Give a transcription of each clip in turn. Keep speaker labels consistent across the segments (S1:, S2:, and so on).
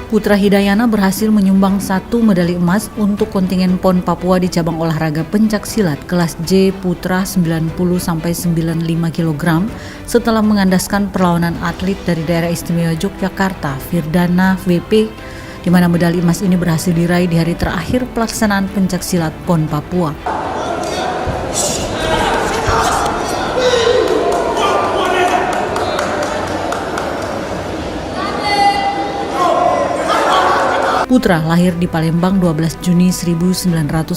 S1: Putra Hidayana berhasil menyumbang 1 medali emas untuk kontingen PON Papua di cabang olahraga pencaksilat kelas J Putra 90-95 kg setelah mengandaskan perlawanan atlet dari daerah istimewa Yogyakarta, Firdana VP, di mana medali emas ini berhasil diraih di hari terakhir pelaksanaan pencaksilat PON Papua. Putra lahir di Palembang 12 Juni 1999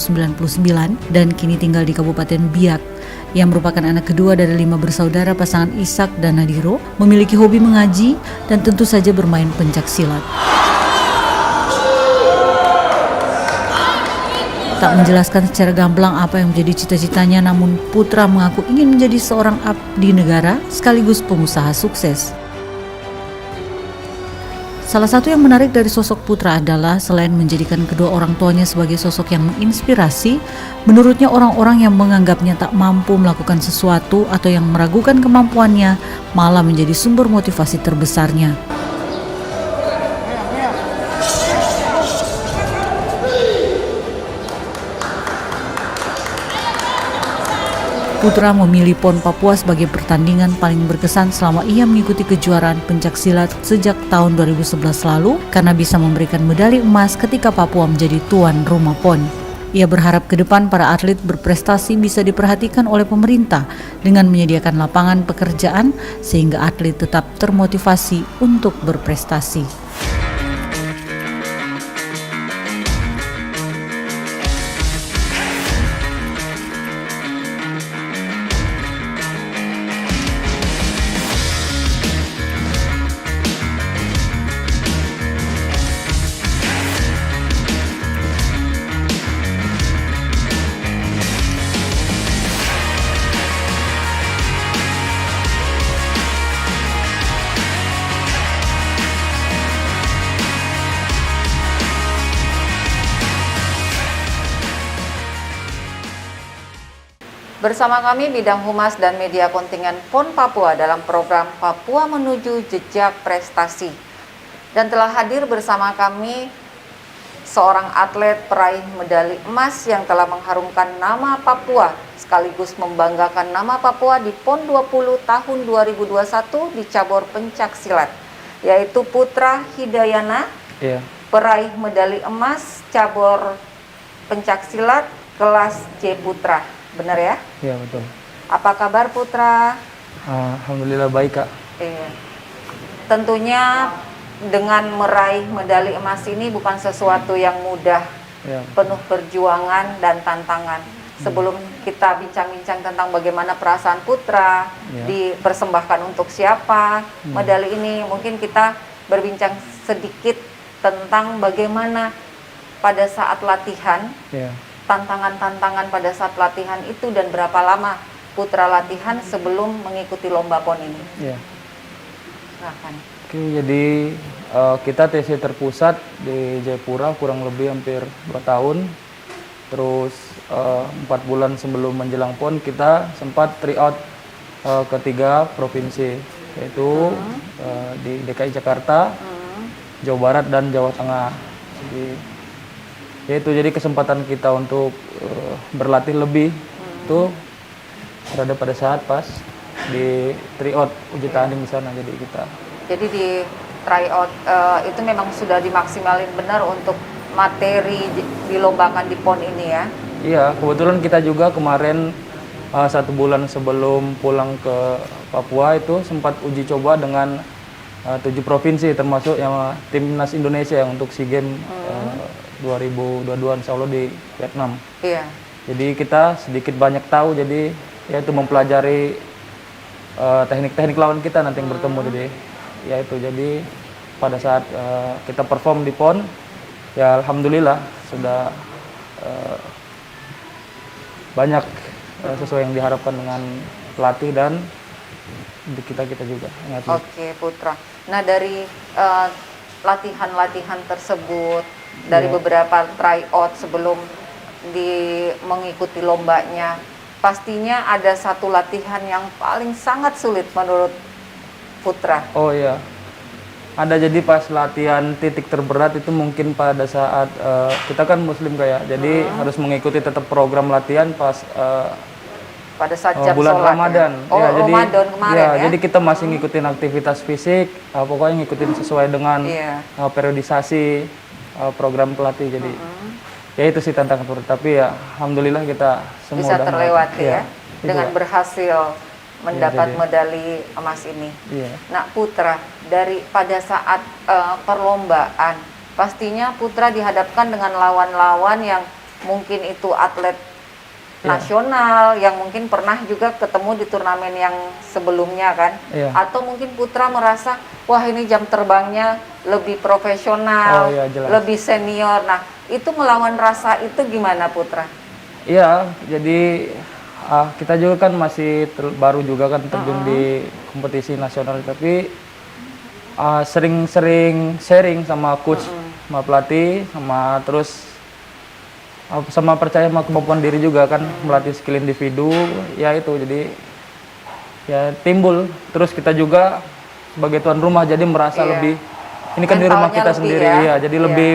S1: dan kini tinggal di Kabupaten Biak. Yang merupakan anak kedua dari 5 bersaudara pasangan Ishak dan Nadiro, memiliki hobi mengaji dan tentu saja bermain pencaksilat. Tak menjelaskan secara gamblang apa yang menjadi cita-citanya, namun Putra mengaku ingin menjadi seorang abdi negara sekaligus pengusaha sukses. Salah satu yang menarik dari sosok Putra adalah selain menjadikan kedua orang tuanya sebagai sosok yang menginspirasi, menurutnya orang-orang yang menganggapnya tak mampu melakukan sesuatu atau yang meragukan kemampuannya malah menjadi sumber motivasi terbesarnya. Putra memilih PON Papua sebagai pertandingan paling berkesan selama ia mengikuti kejuaraan pencaksilat sejak tahun 2011 lalu karena bisa memberikan medali emas ketika Papua menjadi tuan rumah PON. Ia berharap ke depan para atlet berprestasi bisa diperhatikan oleh pemerintah dengan menyediakan lapangan pekerjaan sehingga atlet tetap termotivasi untuk berprestasi.
S2: Bersama kami Bidang Humas dan Media Kontingen PON Papua dalam program Papua Menuju Jejak Prestasi. Dan telah hadir bersama kami seorang atlet peraih medali emas yang telah mengharumkan nama Papua sekaligus membanggakan nama Papua di PON 20 tahun 2021 di cabur pencaksilat, yaitu Putra Hidayana, peraih medali emas cabur pencaksilat kelas J Putra. Benar ya?
S3: Iya, betul.
S2: Apa kabar Putra?
S3: Alhamdulillah baik, Kak.
S2: Tentunya dengan meraih medali emas ini bukan sesuatu yang mudah, penuh perjuangan dan tantangan. Sebelum kita bincang-bincang tentang bagaimana perasaan Putra, dipersembahkan untuk siapa medali ini, mungkin kita berbincang sedikit tentang bagaimana pada saat latihan, tantangan-tantangan pada saat latihan itu dan berapa lama Putra latihan sebelum mengikuti lomba PON ini. Silahkan.
S3: Oke, jadi kita TC terpusat di Jayapura kurang lebih hampir 2 tahun. Terus 4 bulan sebelum menjelang PON kita sempat tryout ke 3 provinsi, yaitu di DKI Jakarta, Jawa Barat dan Jawa Tengah. Jadi kesempatan kita untuk berlatih lebih itu berada pada saat pas di tryout uji tanding di sana. Jadi
S2: di tryout itu memang sudah dimaksimalin benar untuk materi dilombakan di PON ini ya?
S3: Iya, kebetulan kita juga kemarin 1 bulan sebelum pulang ke Papua itu sempat uji coba dengan 7 provinsi termasuk yang timnas Indonesia yang untuk SEA Games 2022 insya Allah di Vietnam.
S2: Iya.
S3: Jadi kita sedikit banyak tahu, jadi yaitu mempelajari teknik-teknik lawan kita nanti yang bertemu. Jadi pada saat kita perform di PON, ya alhamdulillah sudah banyak sesuai yang diharapkan dengan pelatih dan untuk kita juga.
S2: Oke Putra. Nah dari latihan-latihan tersebut, dari beberapa tryout sebelum mengikuti lombanya, pastinya ada satu latihan yang paling sangat sulit menurut Putra.
S3: Oh iya, ada, jadi pas latihan titik terberat itu mungkin pada saat kita kan muslim kayak, jadi harus mengikuti tetap program latihan pas
S2: Pada saat jam
S3: bulan
S2: sholat
S3: Ramadan.
S2: ya? Oh,
S3: jadi
S2: Ramadan kemarin ya?
S3: jadi kita masih ngikutin aktivitas fisik, pokoknya ngikutin sesuai dengan
S2: Iya.
S3: periodisasi program pelatih. Jadi ya itu sih tantangan berat, tapi ya alhamdulillah kita semua
S2: Bisa
S3: udah
S2: terlewati
S3: iya.
S2: ya, dengan
S3: Itu,
S2: berhasil mendapat
S3: jadi-
S2: medali emas ini.
S3: iya.
S2: Nah Putra, pada saat perlombaan, pastinya Putra dihadapkan dengan lawan-lawan yang mungkin itu atlet
S3: Iya.
S2: nasional, yang mungkin pernah juga ketemu di turnamen yang sebelumnya kan?
S3: Iya.
S2: Atau mungkin Putra merasa, wah ini jam terbangnya lebih profesional,
S3: Oh, iya, jelas.
S2: lebih senior. Nah itu melawan rasa itu gimana Putra?
S3: Iya, jadi kita juga kan masih baru juga kan terjun di kompetisi nasional, tapi sering-sering sharing sama coach, sama pelatih, sama terus sama percaya sama kemampuan diri juga kan, melatih skill individu, ya itu jadi ya timbul. Terus kita juga sebagai tuan rumah jadi merasa
S2: Iya.
S3: lebih, ini kan di rumah
S2: Mentalnya
S3: kita
S2: lebih
S3: sendiri
S2: ya.
S3: ya, jadi
S2: Iya.
S3: lebih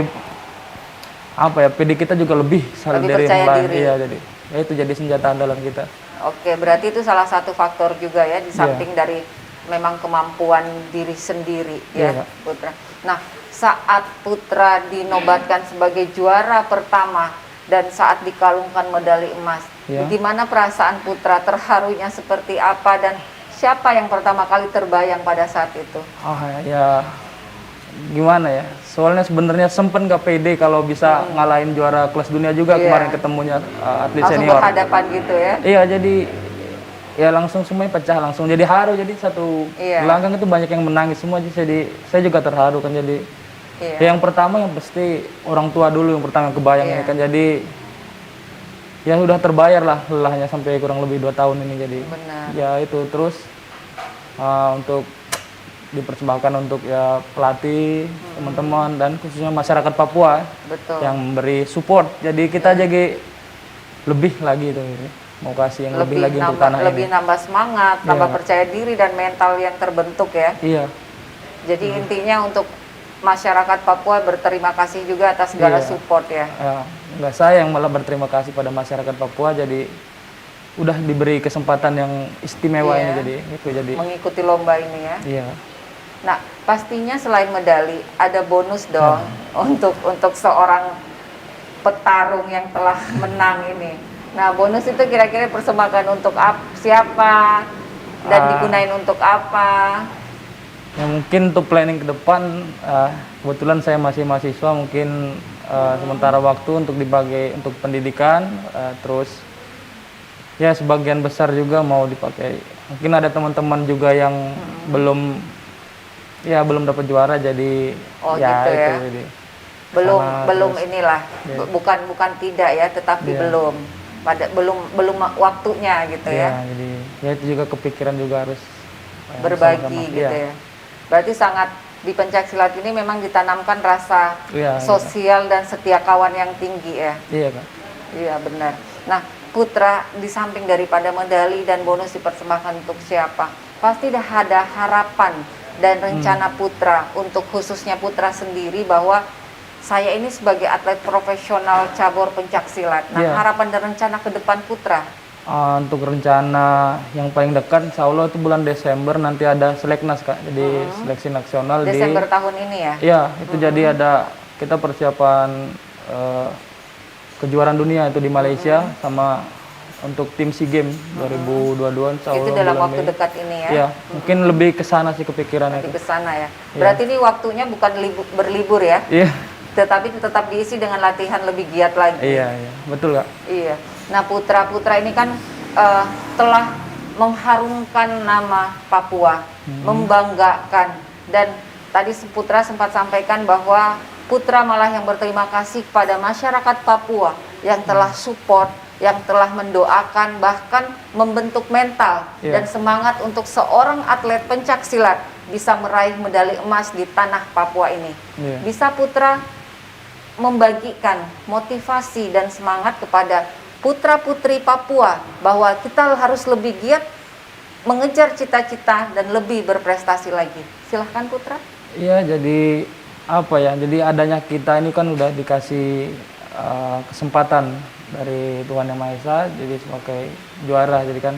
S3: apa ya, PD kita juga lebih
S2: Lebih
S3: dari
S2: percaya
S3: yang lain.
S2: diri.
S3: Iya, jadi ya itu jadi senjata andalan kita.
S2: Oke, berarti itu salah satu faktor juga ya, di samping dari memang kemampuan diri sendiri ya,
S3: Iya, Kak.
S2: Putra. Nah, saat Putra dinobatkan sebagai juara pertama dan saat dikalungkan medali emas,
S3: Iya.
S2: gimana perasaan Putra? Terharunya seperti apa dan siapa yang pertama kali terbayang pada saat itu?
S3: Ya gimana ya, soalnya sebenarnya sempet nggak pede kalau bisa ngalahin juara kelas dunia juga.
S2: Iya.
S3: Kemarin ketemunya atlet
S2: Langsung
S3: senior.
S2: berhadapan gitu ya?
S3: Iya, jadi ya langsung semuanya pecah, langsung jadi haru. Jadi satu
S2: Iya.
S3: gelanggang itu banyak yang menangis semua, jadi saya juga terharu kan. Jadi
S2: Iya.
S3: yang pertama yang pasti orang tua dulu yang pertama kebayang
S2: Iya.
S3: ini kan. Jadi ya udah terbayar lah lelahnya sampai kurang lebih 2 tahun ini. Jadi
S2: Benar.
S3: ya itu terus untuk dipersembahkan untuk ya pelatih, teman-teman, dan khususnya masyarakat Papua
S2: Betul.
S3: yang memberi support. Jadi kita jadi lebih lagi itu, mau kasih yang lebih lagi untuk tanah
S2: lebih
S3: ini.
S2: nambah semangat,
S3: Iya,
S2: nambah
S3: Kak.
S2: percaya diri dan mental yang terbentuk ya.
S3: Iya,
S2: Jadi intinya untuk masyarakat Papua berterima kasih juga atas segala
S3: Iya.
S2: support ya.
S3: nggak saya yang malah berterima kasih pada masyarakat Papua. Jadi udah diberi kesempatan yang istimewa
S2: Iya.
S3: ini. Jadi itu jadi
S2: Mengikuti lomba ini ya.
S3: iya.
S2: Nah, pastinya selain medali ada bonus dong untuk seorang petarung yang telah menang ini. Nah, bonus itu kira-kira persembahkan untuk siapa dan digunain untuk apa?
S3: Ya mungkin untuk planning ke depan, kebetulan saya masih mahasiswa, mungkin sementara waktu untuk dipakai untuk pendidikan, terus ya sebagian besar juga mau dipakai. Mungkin ada teman-teman juga yang belum dapat juara, jadi
S2: Oh, gitu ya.
S3: jadi
S2: Belum
S3: sama
S2: belum
S3: terus.
S2: inilah,
S3: Iya.
S2: bukan tidak ya, tetapi
S3: Iya.
S2: belum waktunya gitu ya.
S3: ya, jadi ya itu juga kepikiran juga harus
S2: Berbagi
S3: sama-sama.
S2: gitu
S3: Iya.
S2: ya. Berarti sangat di pencaksilat ini memang ditanamkan rasa
S3: Iya,
S2: sosial dan setia kawan yang tinggi ya.
S3: Iya, Kak.
S2: Iya benar. Nah Putra, di samping daripada medali dan bonus dipersembahkan untuk siapa, pasti dah ada harapan dan rencana Putra untuk khususnya Putra sendiri bahwa saya ini sebagai atlet profesional cabur pencaksilat. Nah
S3: Iya.
S2: harapan dan rencana ke depan Putra.
S3: Untuk rencana yang paling dekat, insya Allah itu bulan Desember nanti ada seleknas, Kak. Jadi seleksi nasional
S2: Desember tahun ini ya.
S3: Iya, itu jadi ada kita persiapan kejuaraan dunia itu di Malaysia sama untuk tim SEA Games 2022 insya Allah
S2: Itu dalam
S3: bulan
S2: waktu
S3: Mei.
S2: dekat ini ya.
S3: Iya, mungkin lebih ke sana sih kepikirannya.
S2: Nanti
S3: Kak.
S2: ke sana ya. Berarti ini waktunya bukan berlibur ya,
S3: Iya,
S2: tetapi tetap diisi dengan latihan lebih giat lagi.
S3: iya, betul, Kak.
S2: Iya. Nah, putra-putra ini kan telah mengharumkan nama Papua, membanggakan, dan tadi Putra sempat sampaikan bahwa Putra malah yang berterima kasih kepada masyarakat Papua yang telah support, yang telah mendoakan, bahkan membentuk mental
S3: Iya.
S2: dan semangat untuk seorang atlet pencaksilat bisa meraih medali emas di tanah Papua ini.
S3: Iya.
S2: Bisa Putra membagikan motivasi dan semangat kepada putra-putri Papua bahwa kita harus lebih giat mengejar cita-cita dan lebih berprestasi lagi. Silahkan Putra.
S3: Iya, jadi apa ya? Jadi adanya kita ini kan udah dikasih kesempatan dari Tuhan Yang Maha Esa, jadi sebagai juara. Jadi kan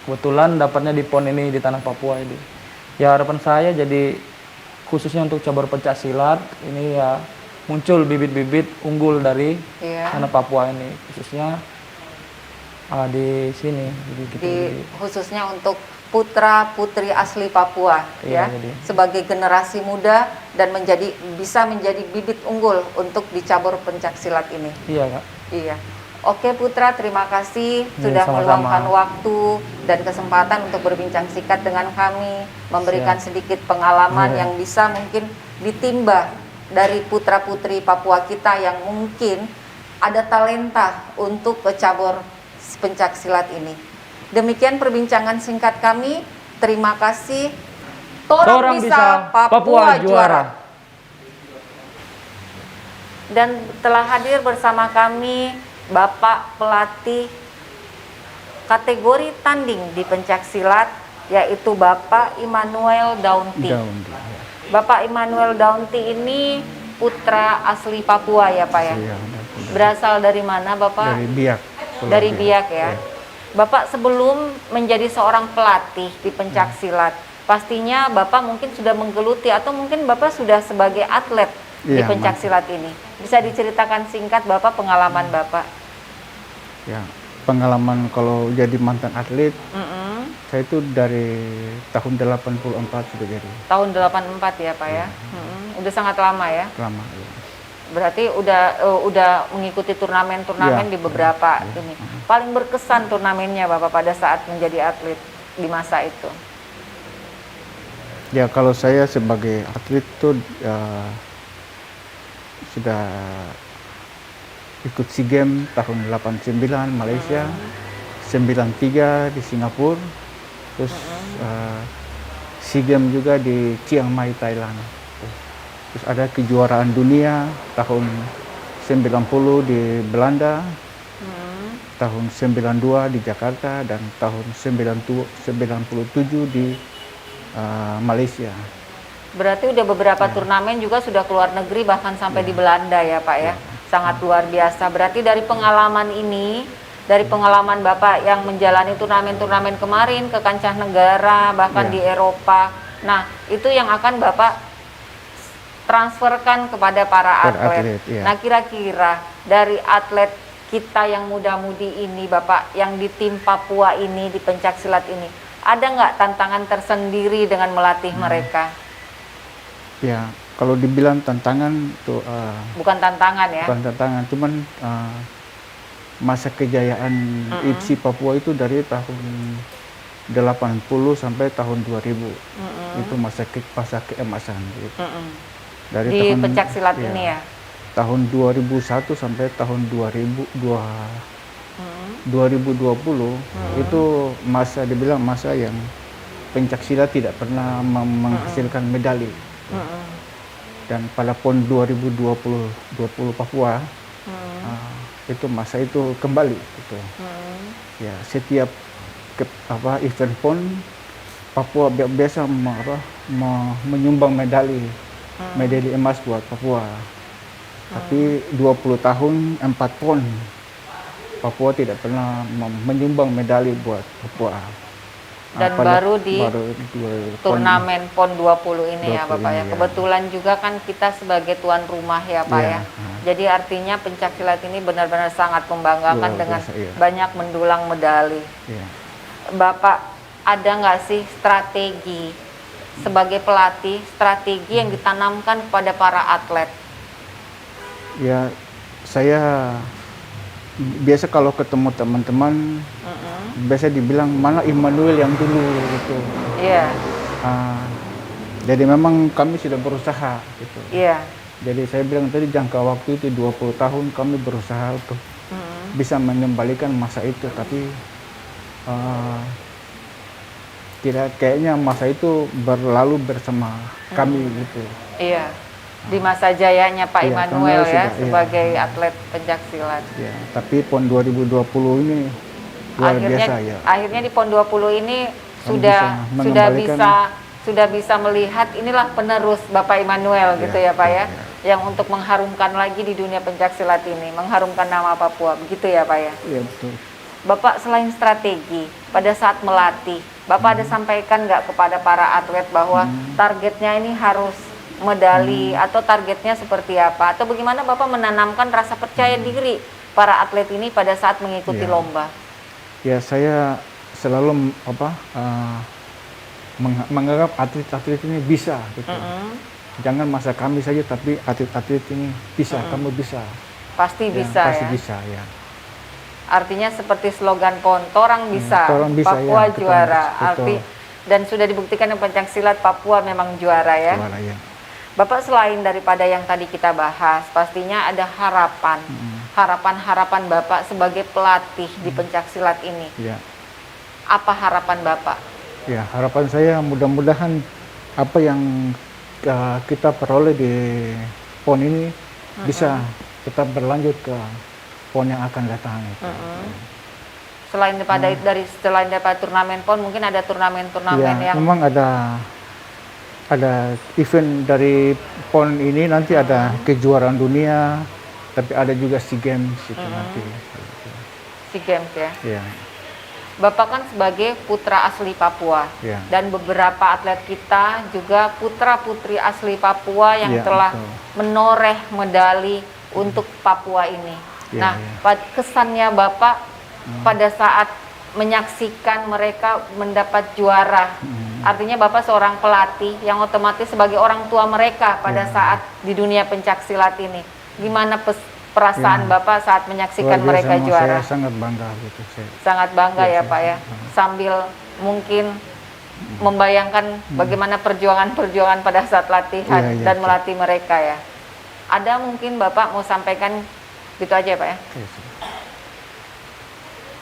S3: kebetulan dapatnya di PON ini di tanah Papua ini. Ya harapan saya jadi khususnya untuk cabur pencak silat ini ya muncul bibit-bibit unggul dari
S2: Iya.
S3: tanah Papua ini, khususnya di sini. Jadi kita
S2: Khususnya untuk putra putri asli Papua
S3: Iya,
S2: ya,
S3: jadi.
S2: sebagai generasi muda dan bisa menjadi bibit unggul untuk di cabur pencak silat ini.
S3: iya Kak.
S2: Iya. Oke Putra, terima kasih
S3: Iya,
S2: sudah
S3: sama-sama.
S2: meluangkan waktu dan kesempatan untuk berbincang singkat dengan kami, memberikan sedikit pengalaman
S3: Iya.
S2: yang bisa mungkin ditimba dari putra-putri Papua kita yang mungkin ada talenta untuk ke cabur pencak silat ini. Demikian perbincangan singkat kami. Terima kasih. Torang bisa Papua juara. Dan telah hadir bersama kami Bapak pelatih kategori tanding di pencak silat, yaitu Bapak Immanuel Daunti. Bapak Immanuel Daunti ini putra asli Papua ya Pak ya?
S4: Iya,
S2: Berasal dari mana Bapak?
S4: dari Biak.
S2: Dari Biak ya. Bapak sebelum menjadi seorang pelatih di pencak silat, pastinya Bapak mungkin sudah menggeluti atau mungkin Bapak sudah sebagai atlet di
S4: Iya,
S2: pencak silat ini. Bisa diceritakan singkat Bapak pengalaman Bapak?
S4: Ya, pengalaman kalau jadi mantan atlet,
S2: Mm-mm.
S4: saya itu dari tahun 84 sudah jadi
S2: Tahun 84 ya Pak ya? Udah sangat lama ya?
S4: lama. Ya.
S2: Berarti udah mengikuti turnamen-turnamen
S4: Iya.
S2: di beberapa ini. Paling berkesan turnamennya Bapak pada saat menjadi atlet di masa itu?
S4: Ya, kalau saya sebagai atlet tuh sudah ikut SEA Games tahun 89 Malaysia, 93 di Singapura, terus SEA Games juga di Chiang Mai Thailand. Terus ada kejuaraan dunia tahun 90 di Belanda, tahun 92 di Jakarta, dan tahun 97 di Malaysia.
S2: Berarti udah beberapa turnamen juga sudah keluar negeri bahkan sampai di Belanda ya Pak ya. Sangat luar biasa. Berarti dari pengalaman ini, dari pengalaman Bapak yang menjalani turnamen-turnamen kemarin ke kancah negara bahkan di Eropa. Nah, itu yang akan Bapak transferkan kepada para atlet.
S4: Iya.
S2: Nah, kira-kira dari atlet kita yang muda-mudi ini Bapak yang di tim Papua ini, di pencak silat ini, ada nggak tantangan tersendiri dengan melatih mereka?
S4: Ya, kalau dibilang tantangan tuh
S2: Bukan tantangan ya?
S4: bukan tantangan, cuman masa kejayaan IPSI Papua itu dari tahun 80 sampai tahun 2000. Itu masa keemasan gitu. Dari
S2: Di pencak silat ini ya?
S4: Tahun 2001 sampai tahun 2020 itu dibilang masa yang pencak silat tidak pernah menghasilkan medali. Dan pada PON 2020 Papua itu masa itu kembali gitu. Ya, setiap event PON Papua biasa menyumbang medali emas buat Papua. Tapi 20 tahun 4 PON Papua tidak pernah menyumbang medali buat Papua.
S2: Dan baru di turnamen PON 20 ini ya Bapak ya. Kebetulan juga kan kita sebagai tuan rumah ya Pak ya. Jadi artinya pencak silat ini benar-benar sangat membanggakan dengan banyak mendulang medali. Bapak ada nggak sih strategi sebagai pelatih, strategi yang ditanamkan kepada para atlet?
S4: Ya, saya biasa kalau ketemu teman-teman biasa dibilang mana Immanuel yang dulu gitu.
S2: Iya.
S4: Jadi memang kami sudah berusaha gitu.
S2: Iya.
S4: Jadi saya bilang tadi jangka waktu itu 20 tahun kami berusaha untuk bisa mengembalikan masa itu, tapi kayaknya masa itu berlalu bersama kami gitu.
S2: Iya. Di masa jayanya Pak Immanuel ya sebagai atlet pencak silat.
S4: Ya, tapi PON 2020 ini luar biasa ya.
S2: Akhirnya di PON 20 ini
S4: Kami
S2: sudah bisa sudah bisa melihat inilah penerus Bapak Immanuel gitu ya Pak ya, yang untuk mengharumkan lagi di dunia pencaksilat ini, mengharumkan nama Papua, begitu ya Pak ya?
S4: Iya betul.
S2: Bapak selain strategi, pada saat melatih, Bapak ada sampaikan nggak kepada para atlet bahwa targetnya ini harus medali atau targetnya seperti apa? Atau bagaimana Bapak menanamkan rasa percaya diri para atlet ini pada saat mengikuti lomba?
S4: Ya saya selalu menganggap atlet-atlet ini bisa gitu. Jangan masa kami saja, tapi atlet-atlet ini bisa, kamu bisa.
S2: Pasti bisa
S4: Pasti
S2: ya?
S4: bisa ya.
S2: Artinya seperti slogan PON, Torang bisa,
S4: Torang bisa,
S2: Papua
S4: ya,
S2: juara.
S4: betul.
S2: Dan sudah dibuktikan di pencaksilat Papua memang juara ya.
S4: Juara, ya.
S2: Bapak selain daripada yang tadi kita bahas, pastinya ada harapan. Harapan-harapan Bapak sebagai pelatih di pencaksilat ini.
S4: Ya.
S2: Apa harapan Bapak?
S4: Ya, harapan saya mudah-mudahan apa yang kita peroleh di PON ini bisa tetap berlanjut ke PON yang akan datang.
S2: Selain daripada turnamen PON, mungkin ada turnamen-turnamen
S4: Ya,
S2: yang
S4: memang ada event dari PON ini, nanti ada kejuaraan dunia, tapi ada juga SEA Games itu nanti.
S2: SEA Games ya.
S4: Ya.
S2: Bapak kan sebagai putra asli Papua
S4: Ya.
S2: dan beberapa atlet kita juga putra-putri asli Papua yang
S4: Ya,
S2: telah
S4: betul.
S2: menoreh medali untuk Papua ini.
S4: Ya,
S2: Nah,
S4: ya.
S2: kesannya Bapak pada saat menyaksikan mereka mendapat juara, artinya Bapak seorang pelatih yang otomatis sebagai orang tua mereka pada saat di dunia pencaksilat ini. Gimana perasaan Bapak saat menyaksikan
S4: Luar biasa,
S2: mereka juara?
S4: Saya sangat bangga gitu.
S2: Sangat bangga ya
S4: Iya,
S2: Pak ya, sambil mungkin membayangkan bagaimana perjuangan-perjuangan pada saat latihan
S4: Iya, iya,
S2: dan
S4: iya.
S2: melatih mereka ya. Ada mungkin Bapak mau sampaikan gitu aja ya Pak ya.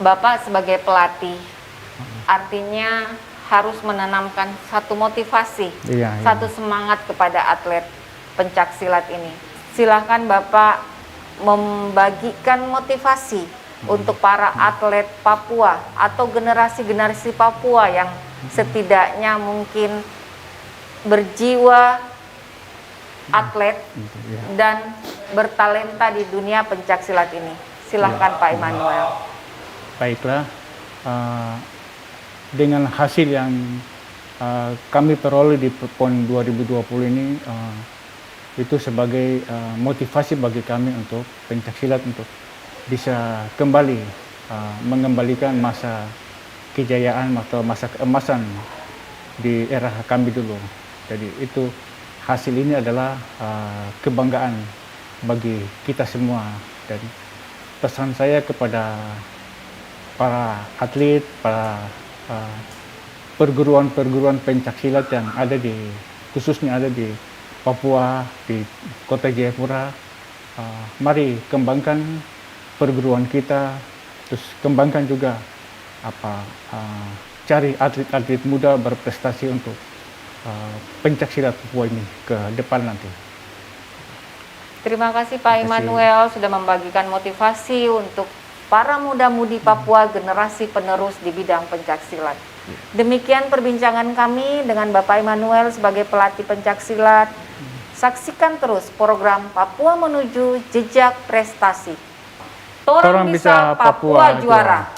S2: Bapak sebagai pelatih artinya harus menanamkan satu motivasi,
S4: Iya, iya.
S2: satu semangat kepada atlet pencaksilat ini. Silahkan Bapak membagikan motivasi untuk para atlet Papua atau generasi-generasi Papua yang setidaknya mungkin berjiwa atlet
S4: Ya.
S2: dan bertalenta di dunia pencaksilat ini. Silahkan Pak Immanuel.
S4: Baiklah, dengan hasil yang kami peroleh di PON 2020 ini, itu sebagai motivasi bagi kami untuk pencaksilat untuk bisa kembali mengembalikan masa kejayaan atau masa keemasan di era kami dulu. Jadi itu hasil ini adalah kebanggaan bagi kita semua, dan pesan saya kepada para atlet, para perguruan-perguruan pencaksilat yang ada khususnya ada di Papua, di Kota Jayapura, mari kembangkan perguruan kita, terus kembangkan juga cari atlet-atlet muda berprestasi untuk pencaksilat Papua ini ke depan nanti.
S2: Terima kasih Pak Immanuel sudah membagikan motivasi untuk para muda-mudi Papua generasi penerus di bidang pencaksilat. Demikian perbincangan kami dengan Bapak Immanuel sebagai pelatih pencaksilat. Saksikan terus program Papua Menuju Jejak Prestasi. Torang bisa Papua juara.